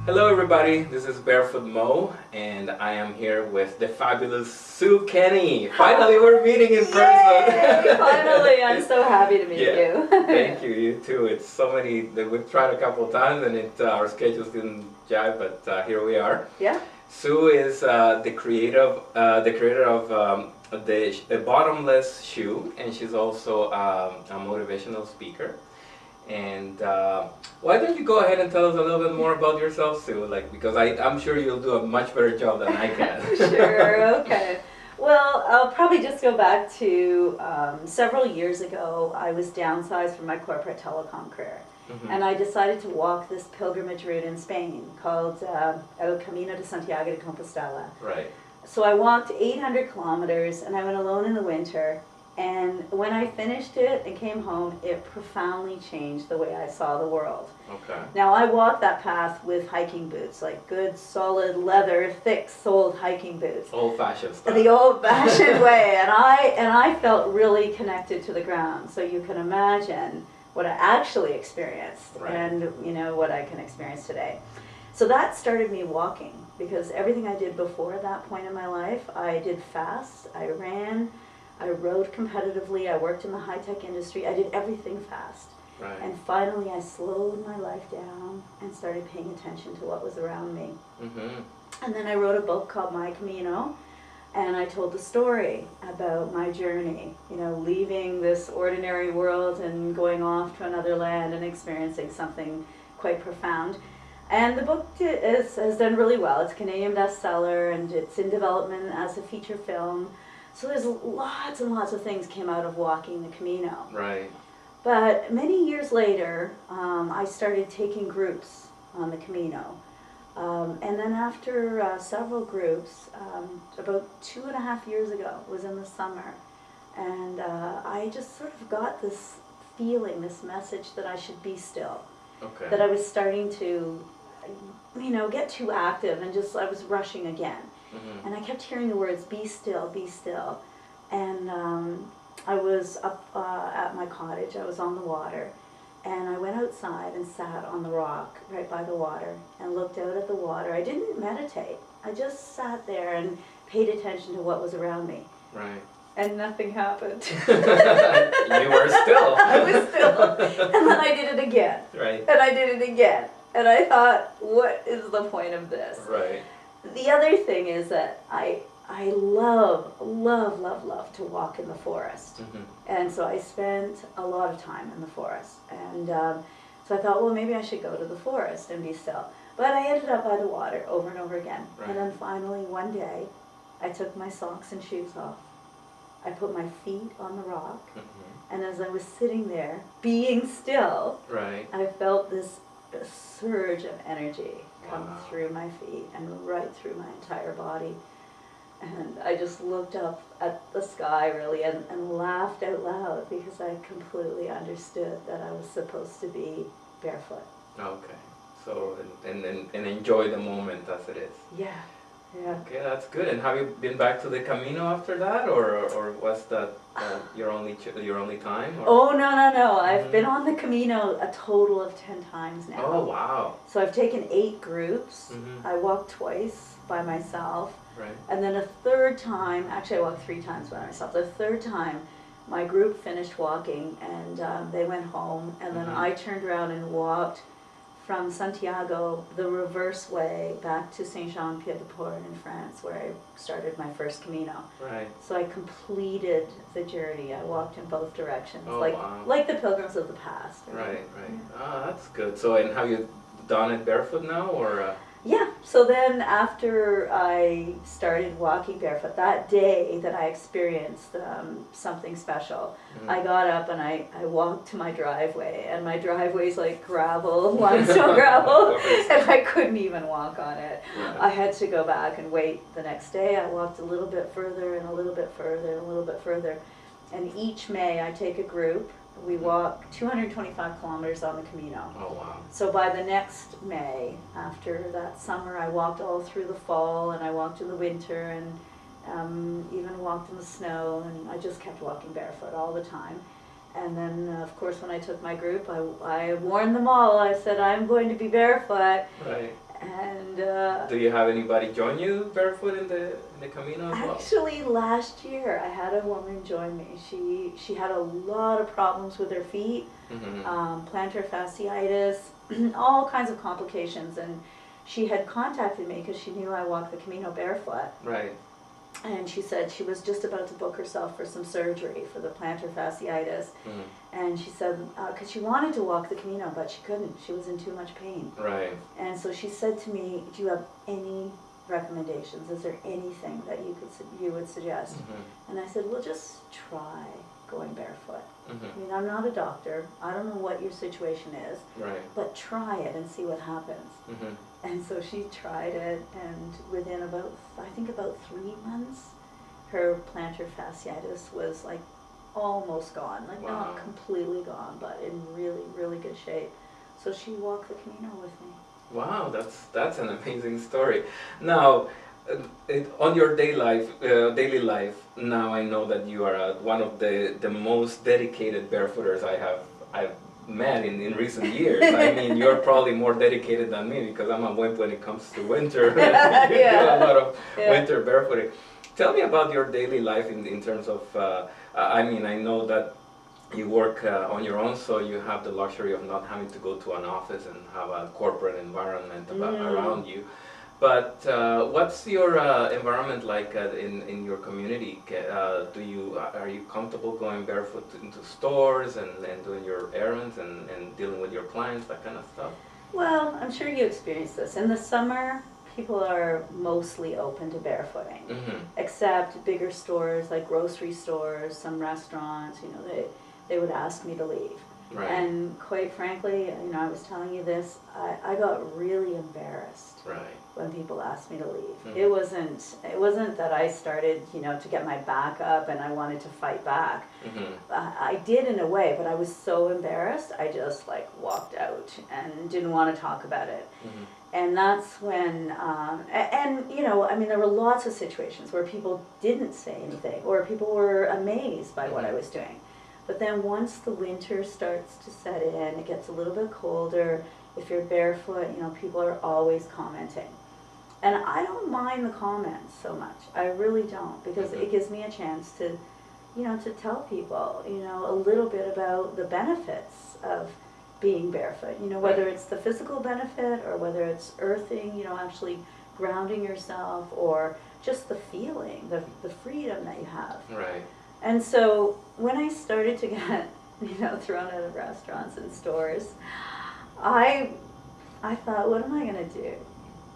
Hello everybody, this is Barefoot Mo, and I am here with the fabulous Sue Kenney. Finally we're meeting in person! Yay! Finally, I'm so happy to meet you. Thank you, you too. It's so many, we've tried a couple of times and our schedules didn't jive, but here we are. Yeah. Sue is the creator of the Bottomless Shoe, and she's also a motivational speaker. And why don't you go ahead and tell us a little bit more about yourself, Sue? Because I'm sure you'll do a much better job than I can. Sure, okay. Well, I'll probably just go back to several years ago. I was downsized from my corporate telecom career. Mm-hmm. And I decided to walk this pilgrimage route in Spain called El Camino de Santiago de Compostela. Right. So I walked 800 kilometers and I went alone in the winter. And when I finished it and came home, it profoundly changed the way I saw the world. Okay. Now I walked that path with hiking boots, like good, solid, leather, thick-soled hiking boots. Old-fashioned style. The old-fashioned way, and I felt really connected to the ground. So you can imagine what I actually experienced, right, and what I can experience today. So that started me walking, because everything I did before that point in my life, I did fast, I ran, I rode competitively, I worked in the high-tech industry, I did everything fast. Right. And finally I slowed my life down and started paying attention to what was around me. Mm-hmm. And then I wrote a book called My Camino, and I told the story about my journey, leaving this ordinary world and going off to another land and experiencing something quite profound. And the book has done really well. It's a Canadian bestseller, and it's in development as a feature film. So there's lots and lots of things came out of walking the Camino. Right. But many years later, I started taking groups on the Camino. And then after several groups, about 2.5 years ago, it was in the summer, and I just sort of got this feeling, this message that I should be still. Okay. That I was starting to, get too active, and I was rushing again. Mm-hmm. And I kept hearing the words, be still, be still. And I was up at my cottage, I was on the water, and I went outside and sat on the rock right by the water and looked out at the water. I didn't meditate, I just sat there and paid attention to what was around me. Right. And nothing happened. You were still. I was still. And then I did it again. Right. And I did it again. And I thought, what is the point of this? Right. The other thing is that I love to walk in the forest. Mm-hmm. And so I spent a lot of time in the forest. And so I thought, well, maybe I should go to the forest and be still. But I ended up by the water over and over again. Right. And then finally one day, I took my socks and shoes off. I put my feet on the rock. Mm-hmm. And as I was sitting there, being still, right, I felt this surge of energy come through my feet and right through my entire body. And I just looked up at the sky, really, and laughed out loud, because I completely understood that I was supposed to be barefoot. Okay. So, and enjoy the moment as it is. Yeah. Yeah. Okay, that's good. And have you been back to the Camino after that, or was that your only time? Or? Oh, no. I've been on the Camino a total of 10 times now. Oh, wow. So I've taken 8 groups. Mm-hmm. I walked twice by myself. Right. And then a third time, actually I walked 3 times by myself. The third time, my group finished walking and they went home, and then I turned around and walked from Santiago the reverse way back to Saint-Jean-Pied-de-Port in France, where I started my first Camino. Right. So I completed the journey. I walked in both directions, like the pilgrims of the past. Right. Oh, that's good. So, and have you done it barefoot now, or? Yeah, so then after I started walking barefoot, that day that I experienced something special, I got up and I walked to my driveway, and my driveway's like gravel, limestone gravel, and I couldn't even walk on it. Yeah. I had to go back and wait the next day. I walked a little bit further and a little bit further and a little bit further, and each May I take a group. We walk 225 kilometers on the Camino. Oh, wow. So by the next May, after that summer, I walked all through the fall, and I walked in the winter, and even walked in the snow, and I just kept walking barefoot all the time. And then, of course, when I took my group, I warned them all. I said, I'm going to be barefoot. Right. And Do you have anybody join you barefoot in the Camino as well? actually, last year I had a woman join me. She had a lot of problems with her feet, plantar fasciitis, all kinds of complications, and she had contacted me because she knew I walked the Camino barefoot. Right. And she said she was just about to book herself for some surgery for the plantar fasciitis. And she said, because she wanted to walk the Camino, but she couldn't. She was in too much pain. Right. And so she said to me, do you have any recommendations? Is there anything that you would suggest? And I said, well, just try going barefoot. I mean, I'm not a doctor. I don't know what your situation is. Right. But try it and see what happens. And so she tried it, and within about 3 months, her plantar fasciitis was like almost gone, like not completely gone, but in really, really good shape. So she walked the Camino with me. Wow, that's an amazing story. Now, on your daily life, now I know that you are one of the most dedicated barefooters I've met in recent years. I mean, you're probably more dedicated than me because I'm a wimp when it comes to winter. You do a lot of winter barefooting. Tell me about your daily life in terms of, I mean, I know that you work on your own, so you have the luxury of not having to go to an office and have a corporate environment around you. But what's your environment like in your community? Are you comfortable going barefoot into stores and doing your errands and dealing with your clients, that kind of stuff? Well, I'm sure you experience this. In the summer, people are mostly open to barefooting, except bigger stores like grocery stores, some restaurants, you know, they would ask me to leave. Right. And quite frankly, you know, I was telling you this, I got really embarrassed when people asked me to leave. It wasn't that I started, you know, to get my back up and I wanted to fight back. I did in a way, but I was so embarrassed, I just like walked out and didn't want to talk about it. And that's when, and you know, I mean, there were lots of situations where people didn't say anything or people were amazed by what I was doing. But then once the winter starts to set in, it gets a little bit colder. If you're barefoot, you know, people are always commenting. And I don't mind the comments so much. I really don't, because it gives me a chance to, you know, to tell people, you know, a little bit about the benefits of being barefoot. You know, whether it's the physical benefit or whether it's earthing, you know, actually grounding yourself, or just the feeling, the freedom that you have. Right. And so when I started to get, you know, thrown out of restaurants and stores, I thought, what am I going to do?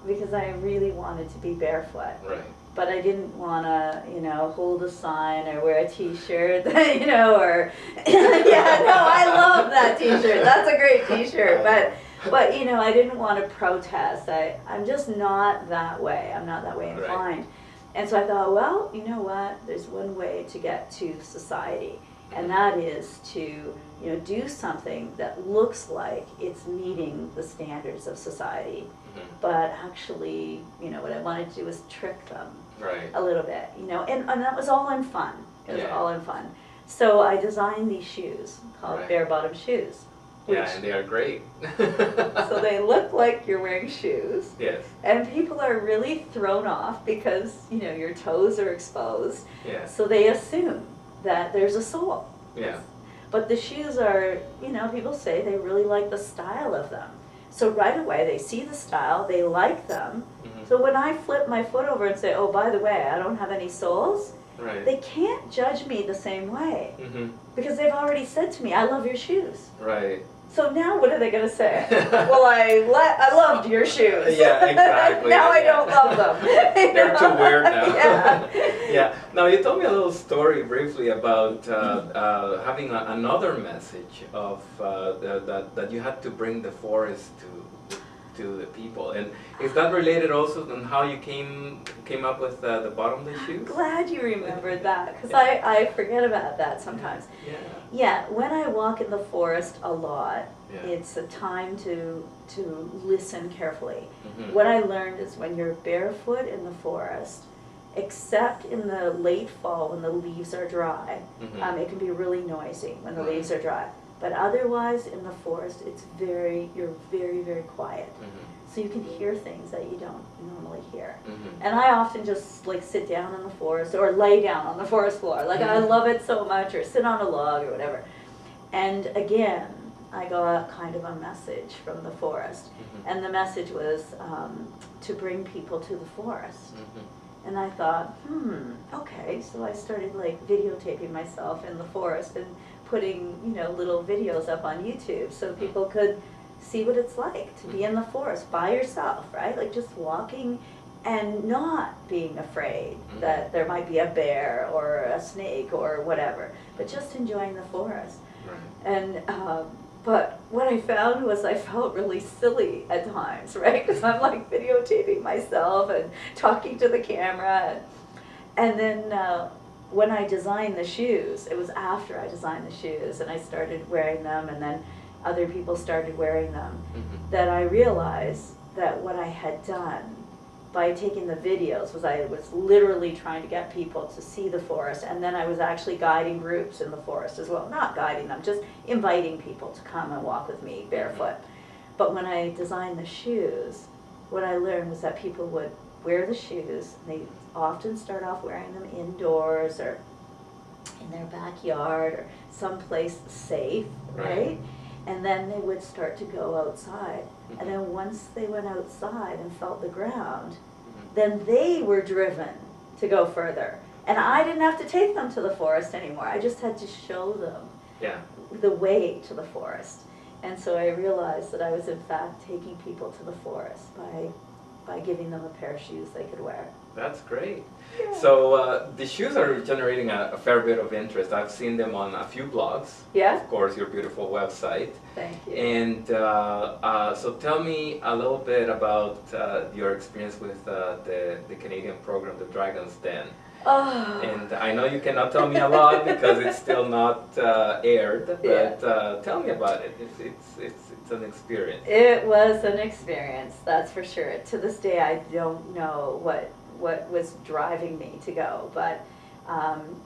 Because I really wanted to be barefoot. Right. But I didn't want to, you know, hold a sign or wear a T-shirt, you know, or, yeah, no, I love that T-shirt. That's a great T-shirt. But you know, I didn't want to protest. I'm just not that way. I'm not that way inclined. Right. And so I thought, well, you know what, there's one way to get to society, and that is to, you know, do something that looks like it's meeting the standards of society, but actually, you know, what I wanted to do was trick them a little bit, you know, and that was all in fun. It was all in fun. So I designed these shoes called Barebottom Shoes. Yeah, and they are great. So they look like you're wearing shoes. Yes. And people are really thrown off because, you know, your toes are exposed. Yeah. So they assume that there's a sole. Yeah. But the shoes are, you know, people say they really like the style of them. So right away they see the style, they like them. So when I flip my foot over and say, oh, by the way, I don't have any soles, they can't judge me the same way. Because they've already said to me, I love your shoes. Right. So now what are they going to say? Well, I loved your shoes. Yeah, exactly. Now I don't love them. They're too weird now. Yeah. Yeah. Now you told me a little story briefly about having another message of that you had to bring the forest to the people, and is that related also on how you came up with the bottomless shoes? Glad you remembered that, because I forget about that sometimes. Yeah. Yeah, when I walk in the forest a lot, it's a time to listen carefully. What I learned is when you're barefoot in the forest, except in the late fall when the leaves are dry, it can be really noisy when the leaves are dry. But otherwise, in the forest, you're very, very quiet. So you can hear things that you don't normally hear. And I often just like sit down in the forest or lay down on the forest floor. Like I love it so much, or sit on a log or whatever. And again, I got kind of a message from the forest. And the message was to bring people to the forest. And I thought, okay. So I started like videotaping myself in the forest and putting, little videos up on YouTube so people could see what it's like to be in the forest by yourself, right? Like just walking and not being afraid that there might be a bear or a snake or whatever, but just enjoying the forest. And but what I found was I felt really silly at times, right? Because I'm like videotaping myself and talking to the camera. And then when I designed the shoes, it was after I designed the shoes and I started wearing them, and then other people started wearing them, that I realized that what I had done by taking the videos was I was literally trying to get people to see the forest, and then I was actually guiding groups in the forest as well. Not guiding them, just inviting people to come and walk with me barefoot. But when I designed the shoes, what I learned was that people would wear the shoes. They often start off wearing them indoors or in their backyard or someplace safe, right? And then they would start to go outside. And then once they went outside and felt the ground, then they were driven to go further. And I didn't have to take them to the forest anymore. I just had to show them the way to the forest. And so I realized that I was in fact taking people to the forest by giving them a pair of shoes they could wear. That's great. Yeah. So the shoes are generating a fair bit of interest. I've seen them on a few blogs. Yeah. Of course, your beautiful website. Thank you. And so tell me a little bit about your experience with the Canadian program, the Dragon's Den. Oh. And I know you cannot tell me a lot because it's still not aired, but tell me about it. It's an experience. It was an experience, that's for sure. To this day, I don't know what was driving me to go, but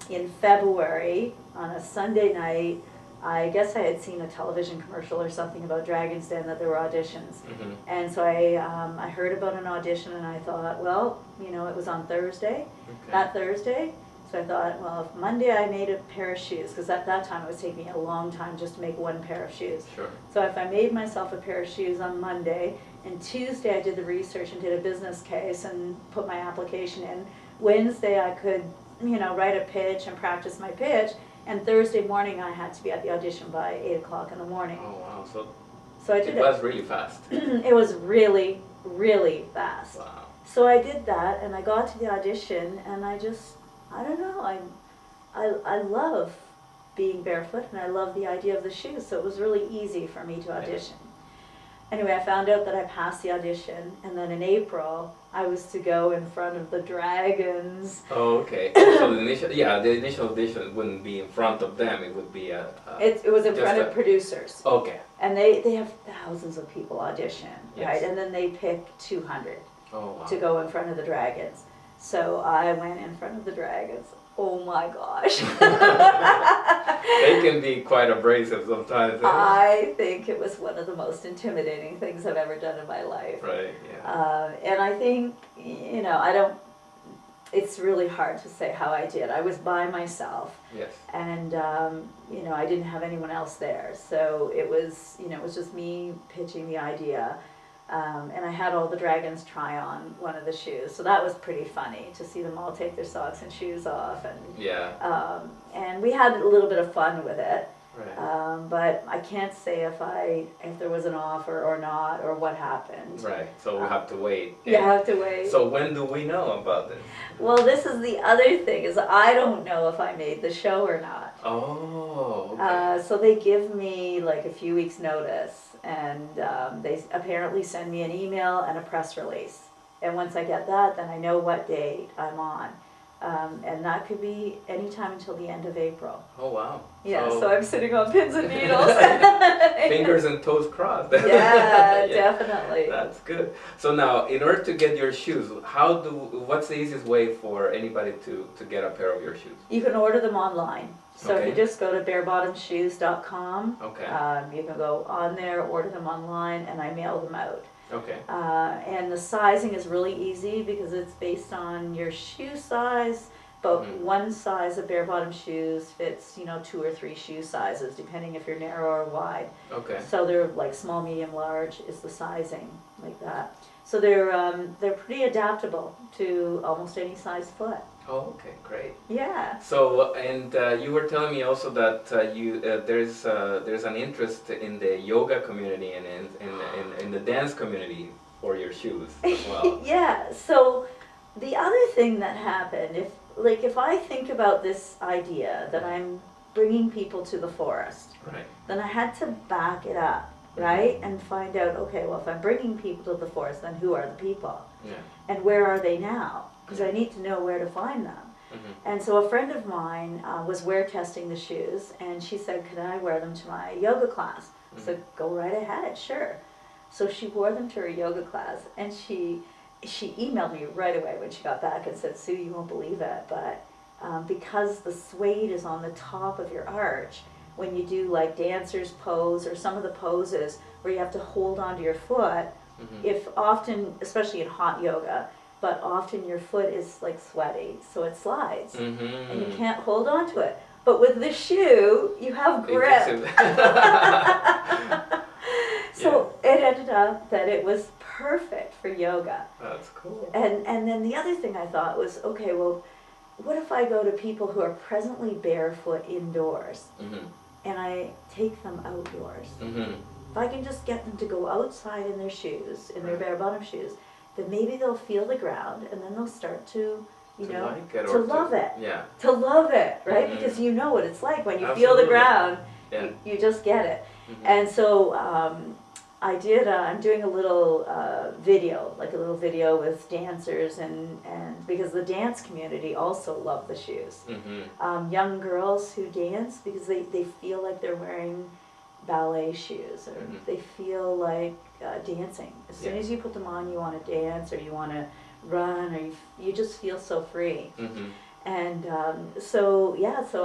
in February, on a Sunday night, I guess I had seen a television commercial or something about Dragon's Den, that there were auditions. And so I heard about an audition, and I thought, well, it was on Thursday, that Thursday. So I thought, well, if Monday I made a pair of shoes, because at that time it was taking me a long time just to make one pair of shoes. Sure. So if I made myself a pair of shoes on Monday, and Tuesday I did the research and did a business case and put my application in. Wednesday I could, write a pitch and practice my pitch. And Thursday morning I had to be at the audition by 8 o'clock in the morning. Oh wow! So I did it was really fast. It was really, really fast. Wow. So I did that, and I got to the audition, and I don't know, I love being barefoot, and I love the idea of the shoes, so it was really easy for me to audition. Anyway, I found out that I passed the audition, and then in April, I was to go in front of the Dragons. Oh, okay. So the initial audition wouldn't be in front of them, it would be it was in front of producers. Okay. And they have thousands of people audition, right? And then they pick 200 to go in front of the Dragons. So I went in front of the Dragons. Oh my gosh. They can be quite abrasive sometimes. I think it was one of the most intimidating things I've ever done in my life. Right, yeah. And I think, it's really hard to say how I did. I was by myself. Yes. And, I didn't have anyone else there. So it was just me pitching the idea. And I had all the Dragons try on one of the shoes, so that was pretty funny to see them all take their socks and shoes off, and and we had a little bit of fun with it. Right. But I can't say if there was an offer or not, or what happened. Right. So we have to wait. You have to wait. So when do we know about this? Well, this is the other thing, is I don't know if I made the show or not. Oh. Okay. So they give me like a few weeks notice, and they apparently send me an email and a press release. And once I get that, then I know what date I'm on. And that could be any time until the end of April. Oh wow. Yeah, so I'm sitting on pins and needles. Fingers and toes crossed. Yeah, definitely. That's good. So now, in order to get your shoes, what's the easiest way for anybody to get a pair of your shoes? You can order them online. So if Okay. you just go to barebottomshoes.com, Okay. you can go on there, order them online, and I mail them out. Okay. And the sizing is really easy because it's based on your shoe size, but Mhm. one size of bare-bottom shoes fits, 2 or 3 shoe sizes, depending if you're narrow or wide. Okay. So they're like small, medium, large is the sizing, like that. So they're pretty adaptable to almost any size foot. Oh, okay, great. Yeah. So, and you were telling me also that there's an interest in the yoga community and in the dance community for your shoes as well. Yeah. So the other thing that happened, if I think about this idea that I'm bringing people to the forest, Right. then I had to back it up, right? And find out, okay, well, if I'm bringing people to the forest, then who are the people? Yeah. And where are they now? Because Yeah. I need to know where to find them. Mm-hmm. And so a friend of mine was wear testing the shoes, and she said, could I wear them to my yoga class? I said, go right ahead, sure. So she wore them to her yoga class, and she emailed me right away when she got back and said, Sue, you won't believe it, but because the suede is on the top of your arch, when you do like dancer's pose or some of the poses where you have to hold onto your foot, Mm-hmm. if often, especially in hot yoga, but often your foot is like sweaty, so it slides, Mm-hmm. and you can't hold on to it. But with this shoe, you have It gets grip. it. So it ended up that it was perfect for yoga. That's cool. And then the other thing I thought was, okay, well, what if I go to people who are presently barefoot indoors, Mm-hmm. and I take them outdoors? Mm-hmm. If I can just get them to go outside in their shoes, in their Right. bare-bottom shoes, then maybe they'll feel the ground, and then they'll start to, Like it to or love it. Yeah. To love it, right? Mhm. Because you know what it's like when you feel the Absolutely. ground, Yeah. you just get it. Mhm. And so I'm doing a little video, like a little video with dancers, and because the dance community also love the shoes. Mm-hmm. Young girls who dance because they feel like they're wearing ballet shoes, or Mhm. they feel like dancing. As soon Yeah. as you put them on, you want to dance, or you want to run, or you just feel so free. Mm-hmm. And so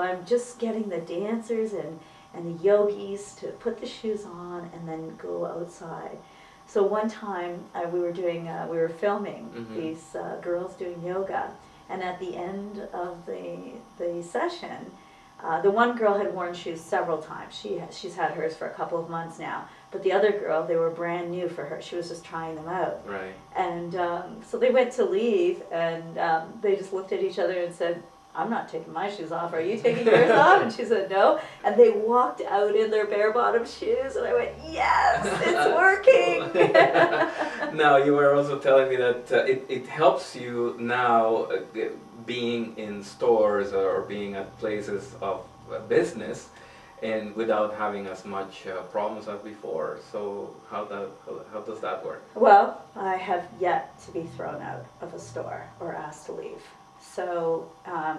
I'm just getting the dancers and the yogis to put the shoes on and then go outside. So one time we were filming Mhm. these girls doing yoga, and at the end of the session, the one girl had worn shoes several times. She's had hers for a couple of months now. But the other girl, they were brand new for her. She was just trying them out. Right. And so they went to leave, and they just looked at each other and said, I'm not taking my shoes off. Are you taking yours off? And she said, no. And they walked out in their bare-bottom shoes, and I went, yes, it's working. Now, you were also telling me that it helps you now being in stores or being at places of business, and without having as much problems as before. So how does that work? Well, I have yet to be thrown out of a store or asked to leave. So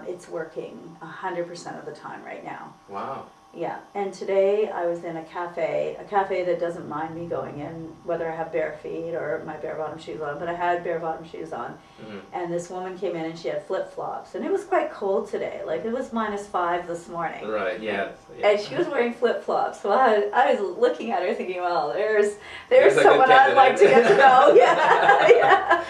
it's working 100% of the time right now. Wow. Yeah, and today I was in a cafe that doesn't mind me going in, whether I have bare feet or my bare-bottom shoes on, but I had bare-bottom shoes on. Mm-hmm. And this woman came in and she had flip-flops, and it was quite cold today, like it was -5 this morning. Right. Yeah. And she was wearing flip-flops, so I was looking at her thinking, well, there's There's a good someone I'd like to get to know. candidate. Yeah, yeah.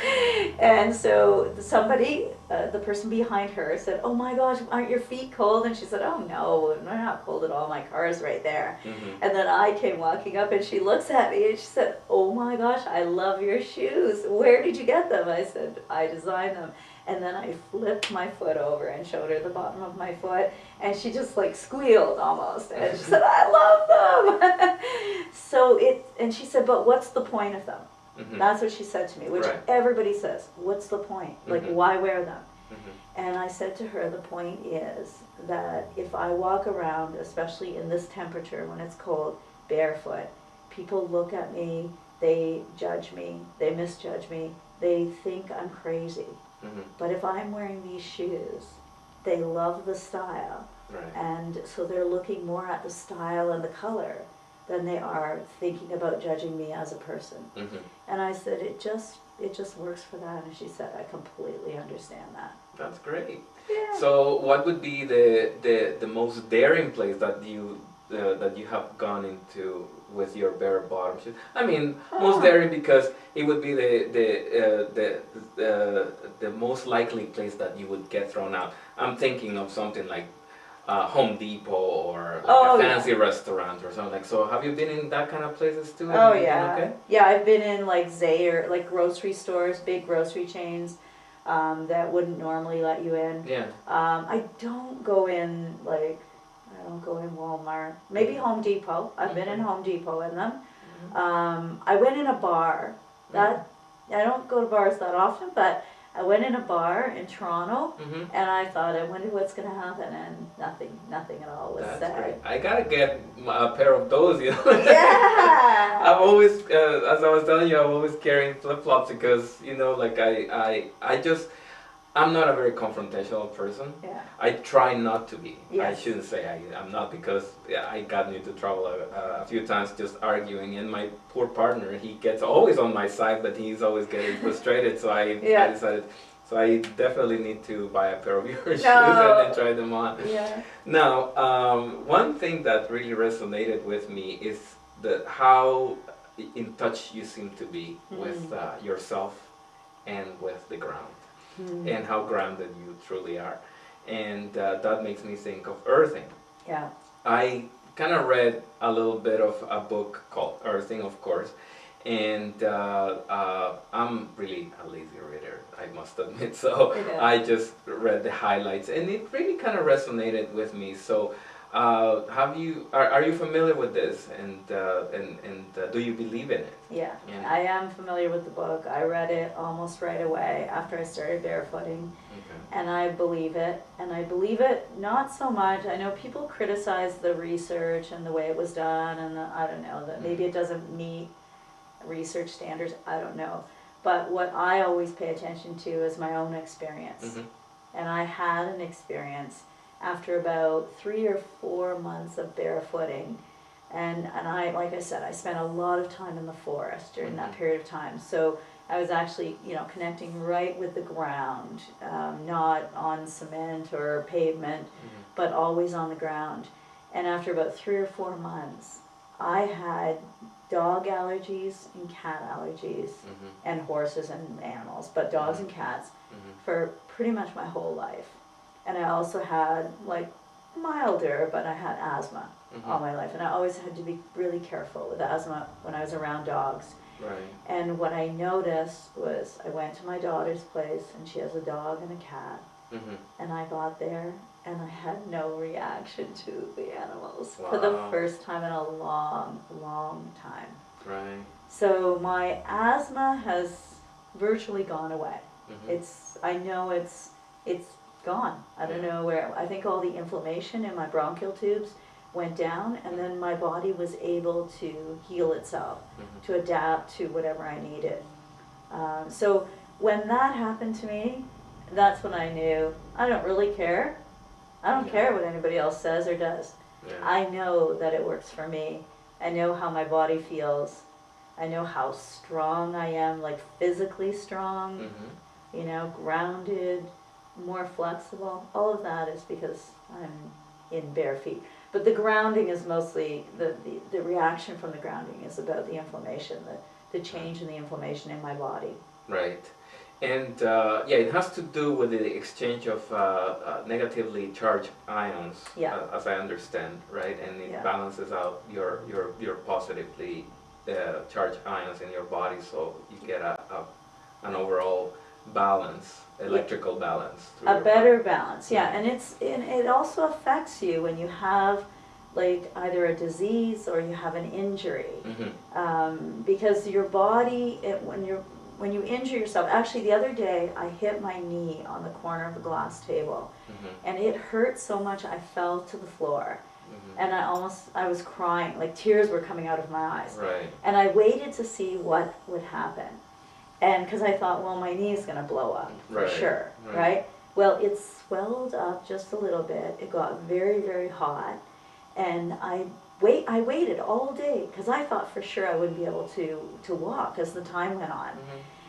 And so somebody, the person behind her said, oh my gosh, aren't your feet cold? And she said, oh no, they're not cold at all, my car is right there. Mm-hmm. And then I came walking up, and she looks at me and she said, oh my gosh, I love your shoes. Where did you get them? I said, I designed them. And then I flipped my foot over and showed her the bottom of my foot, and she just like squealed almost. And she said, I love them. And she said, but what's the point of them? Mm-hmm. That's what she said to me, which Right. everybody says, what's the point? Like, Mhm. why wear them? Mm-hmm. And I said to her, the point is that if I walk around, especially in this temperature when it's cold, barefoot, people look at me, they judge me, they misjudge me, they think I'm crazy. Mm-hmm. But if I'm wearing these shoes, they love the style, Right. and so they're looking more at the style and the color than they are thinking about judging me as a person. And I said, it just works for that. And she said, I completely understand that. That's great. Yeah. So what would be the most daring place that you have gone into with your bare bottom shoes? I mean, most daring because it would be the most likely place that you would get thrown out. I'm thinking of something like Home Depot or like a fancy restaurant or something like. So have you been in that kind of places too? Oh yeah. Okay? Yeah, I've been in like Zayre, like grocery stores, big grocery chains that wouldn't normally let you in. Yeah. I don't go in Walmart. Maybe Home Depot. I've been in Home Depot in them. I went in a bar. I don't go to bars that often, but I went in a bar in Toronto, and I thought, I wonder what's going to happen, and nothing at all was said. Great. I gotta get a pair of those, you know. Yeah. I'm always, as I was telling you, I'm always carrying flip-flops because, you know, like I'm not a very confrontational person. Yeah. I try not to be. Yes. I shouldn't say I'm not because I got into trouble a few times just arguing, and my poor partner, he gets always on my side, but he's always getting frustrated. So I decided, so I definitely need to buy a pair of your shoes and then try them on. Yeah. Now, one thing that really resonated with me is how in touch you seem to be with yourself and with the ground. And how grounded you truly are. And that makes me think of earthing. Yeah. I kind of read a little bit of a book called Earthing, of course, and I'm really a lazy reader, I must admit, so I just read the highlights, and it really kind of resonated with me. So are you familiar with this, and do you believe in it? Yeah, I am familiar with the book. I read it almost right away after I started barefooting, and I believe it. And I believe it not so much. I know people criticize the research and the way it was done, and I don't know, that maybe it doesn't meet research standards. I don't know. But what I always pay attention to is my own experience. And I had an experience after about 3 or 4 months of barefooting, and I, like I said, I spent a lot of time in the forest during that period of time. So I was actually, you know, connecting right with the ground, not on cement or pavement, but always on the ground. And after about 3 or 4 months, I had dog allergies and cat allergies, and horses and animals, but dogs and cats for pretty much my whole life. And I also had, like, milder, but I had asthma all my life. And I always had to be really careful with asthma when I was around dogs. Right. And what I noticed was I went to my daughter's place, and she has a dog and a cat. And I got there, and I had no reaction to the animals for the first time in a long, long time. Right. So my asthma has virtually gone away. I know it's gone. I don't know where. I think all the inflammation in my bronchial tubes went down, and then my body was able to heal itself, to adapt to whatever I needed. So when that happened to me, that's when I knew I don't really care. I don't care what anybody else says or does. I know that it works for me. I know how my body feels. I know how strong I am, like physically strong, you know, grounded, more flexible. All of that is because I'm in bare feet. But the grounding is mostly, the reaction from the grounding is about the inflammation, the change in the inflammation in my body. Right. And it has to do with the exchange of negatively charged ions, as I understand, right? And it balances out your positively charged ions in your body, so you get an overall balance, electrical balance. A better balance, and it also affects you when you have, like, either a disease or you have an injury, because your body, when you injure yourself. Actually, the other day I hit my knee on the corner of a glass table, and it hurt so much I fell to the floor. And I was crying, like tears were coming out of my eyes. Right. And I waited to see what would happen. And because I thought, well, my knee is going to blow up for sure, right? Well, it swelled up just a little bit. It got very, very hot. And I waited all day because I thought for sure I wouldn't be able to walk as the time went on.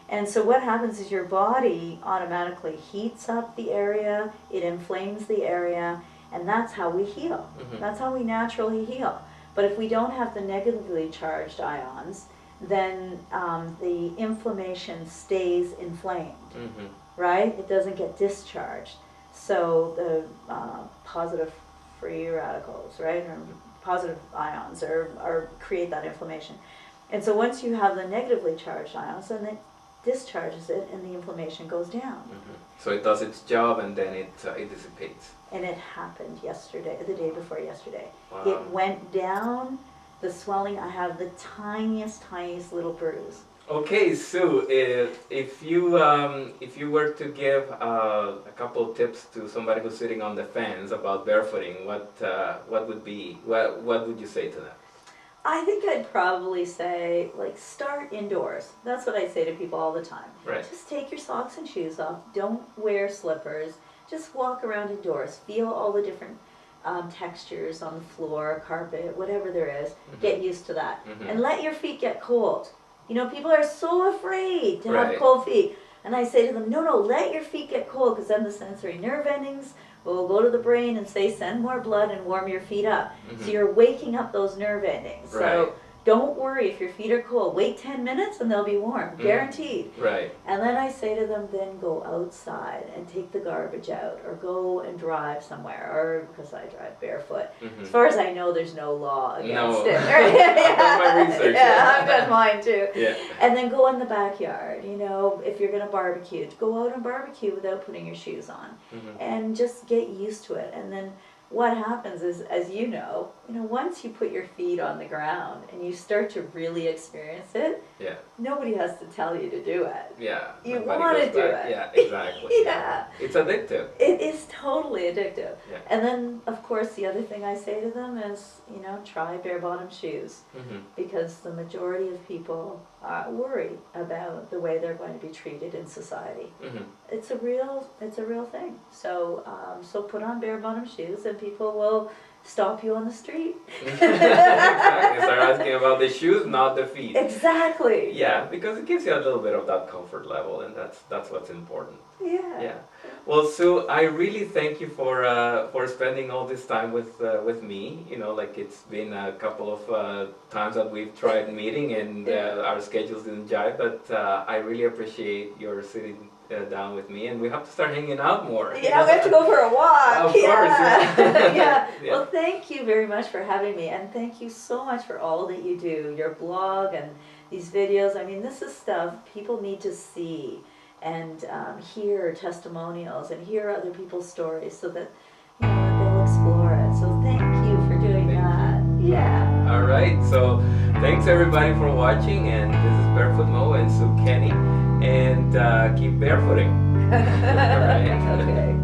And so what happens is your body automatically heats up the area, it inflames the area, and that's how we heal. That's how we naturally heal. But if we don't have the negatively charged ions, then the inflammation stays inflamed, right? It doesn't get discharged. So the positive free radicals, right, or positive ions or create that inflammation. And so once you have the negatively charged ions, then it discharges it and the inflammation goes down. So it does its job and then it dissipates. And it happened yesterday, the day before yesterday. Wow. It went down, the swelling, I have the tiniest little bruise. Okay, Sue, if you were to give a couple tips to somebody who's sitting on the fence about barefooting, what would you say to them? I think I'd probably say, like, start indoors. That's what I say to people all the time. Right. Just take your socks and shoes off. Don't wear slippers. Just walk around indoors. Feel all the different textures on the floor, carpet, whatever there is. Get used to that. And let your feet get cold. You know, people are so afraid to have cold feet. And I say to them, no, let your feet get cold, because then the sensory nerve endings will go to the brain and say, send more blood and warm your feet up. So you're waking up those nerve endings. So don't worry if your feet are cold. Wait 10 minutes and they'll be warm, guaranteed. Right. And then I say to them, then go outside and take the garbage out, or go and drive somewhere, or because I drive barefoot. As far as I know, there's no law against it. I've done my research. Yeah, I've done mine too. Yeah. And then go in the backyard. You know, if you're going to barbecue, go out and barbecue without putting your shoes on, and just get used to it. And then what happens is, as you know, once you put your feet on the ground and you start to really experience it, nobody has to tell you to do it. Yeah. You want to do it. Yeah, exactly. Yeah. It's addictive. It is totally addictive. Yeah. And then, of course, the other thing I say to them is, try bare-bottom shoes, because the majority of people worry about the way they're going to be treated in society. It's a real thing. So put on bare-bottom shoes and people will stop you on the street. Exactly. Start asking about the shoes, not the feet. Exactly. Yeah, because it gives you a little bit of that comfort level, and that's what's important. Yeah. Yeah. Well, Sue, I really thank you for spending all this time with me. It's been a couple of times that we've tried meeting, and our schedules didn't jive, but I really appreciate your sitting down with me, and we have to start hanging out more. Yeah, we have to go for a walk. Of course. Yeah. Well, thank you very much for having me, and thank you so much for all that you do, your blog and these videos. I mean, this is stuff people need to see and hear testimonials and hear other people's stories, so that they'll explore it. So thank you for doing that. Yeah. All right. So thanks everybody for watching, and this is Barefoot Mo and Sue Kenney, and keep barefooting. All right. Okay.